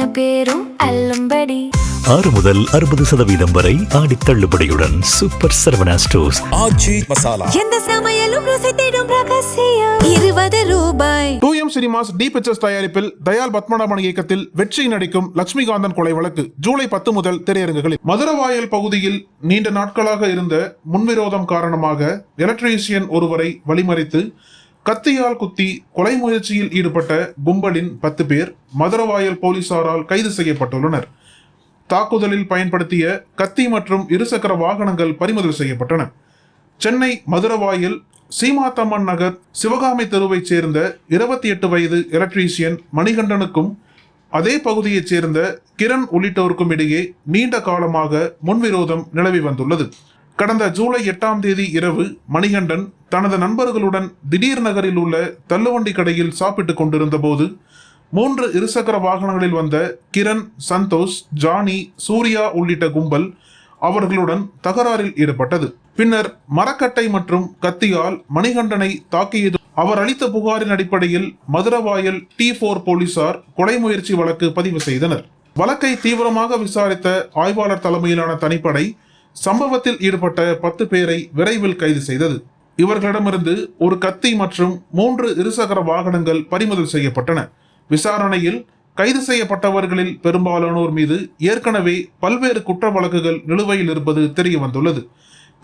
அத்தனை பேரும் அள்ளும்படி 6 முதல் 60% வரை ஆடி தள்ளுபடியுடன் சூப்பர் சரவணா ஸ்டோர்ஸ். ஆச்சி மசாலா எந்த சமையலும் ருசி தேடும் ரகசியம் 20 ரூபாய். 2M சினிமாஸ் டி பிக்சர்ஸ் தயாரிப்பில் தயால் பத்மநாபன் இயக்கத்தில் வெற்றி நடிக்கும் லட்சுமிகாந்தன் கொலை வழக்கு ஜூலை 10 முதல் திரையரங்குகளில். மதுரவாயல் பகுதியில் நீண்ட நாட்களாக இருந்த முன்விரோதம் காரணமாக எலக்ட்ரீஷியன் ஒருவரை வழிமறித்து கத்தியால் குத்தி கொலை முயற்சியில் ஈடுபட்ட கும்பலின் 10 பேர் மதுரவாயல் போலீசாரால் கைது செய்யப்பட்டுள்ளனர். தாக்குதலில் பயன்படுத்திய கத்தி மற்றும் இருசக்கர வாகனங்கள் பறிமுதல் செய்யப்பட்டன. சென்னை மதுரவாயல் சீமாத்தம்மன் நகர் சிவகாமி தெருவைச் சேர்ந்த 28 வயது எலக்ட்ரீஷியன் மணிகண்டனுக்கும் அதே பகுதியைச் சேர்ந்த கிரண் உள்ளிட்டோருக்கும் இடையே நீண்ட காலமாக முன்விரோதம் நிலவி வந்துள்ளது. கடந்த ஜூலை 8ஆம் தேதி இரவு மணிகண்டன் தனது நண்பர்களுடன் திடீர் நகரில் உள்ள தள்ளுவண்டி கடையில் சாப்பிட்டுக் கொண்டிருந்த போது 3 இருசக்கர வாகனங்களில் வந்த கிரண், சந்தோஷ், ஜானி, சூர்யா உள்ளிட்ட கும்பல் அவர்களுடன் தகராறில் ஈடுபட்டது. பின்னர் மரக்கட்டை மற்றும் கத்தியால் மணிகண்டனை தாக்கியது. அவர் அளித்த புகாரின் அடிப்படையில் மதுரவாயல் T4 போலீசார் கொலை முயற்சி வழக்கு பதிவு செய்தனர். வழக்கை தீவிரமாக விசாரித்த ஆய்வாளர் தலைமையிலான தனிப்படை சம்பவத்தில் ஈடுபட்ட 10 பேரை விரைவில் கைது செய்தது. இவர்களிடமிருந்து ஒரு கத்தி மற்றும் 3 இருசக்கர வாகனங்கள் பறிமுதல் செய்யப்பட்டன. விசாரணையில் கைது செய்யப்பட்டவர்களில் பெரும்பாலானோர் மீது ஏற்கனவே பல்வேறு குற்ற வழக்குகள் நிலுவையில் இருப்பது தெரிய வந்துள்ளது.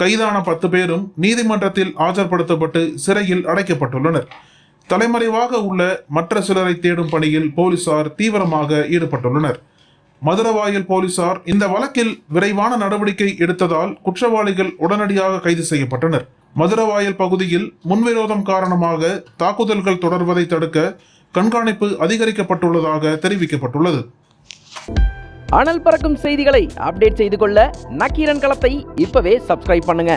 கைதான 10 பேரும் நீதிமன்றத்தில் ஆஜர்படுத்தப்பட்டு சிறையில் அடைக்கப்பட்டுள்ளனர். தலைமறைவாக உள்ள மற்ற சிலரை தேடும் பணியில் போலீசார் தீவிரமாக ஈடுபட்டுள்ளனர். மதுரவாயல் போலீசார் இந்த வழக்கில் விரைவான நடவடிக்கை எடுத்ததால் குற்றவாளிகள் உடனடியாக கைது செய்யப்பட்டனர். மதுரவாயல் பகுதியில் முன்விரோதம் காரணமாக தாக்குதல்கள் தொடர்வதை தடுக்க கண்காணிப்பு அதிகரிக்கப்பட்டுள்ளதாக தெரிவிக்கப்பட்டுள்ளது. அனல் பறக்கும் செய்திகளை அப்டேட் செய்து கொள்ள நக்கீரன் களத்தை இப்பவே சப்ஸ்கிரைப் பண்ணுங்க.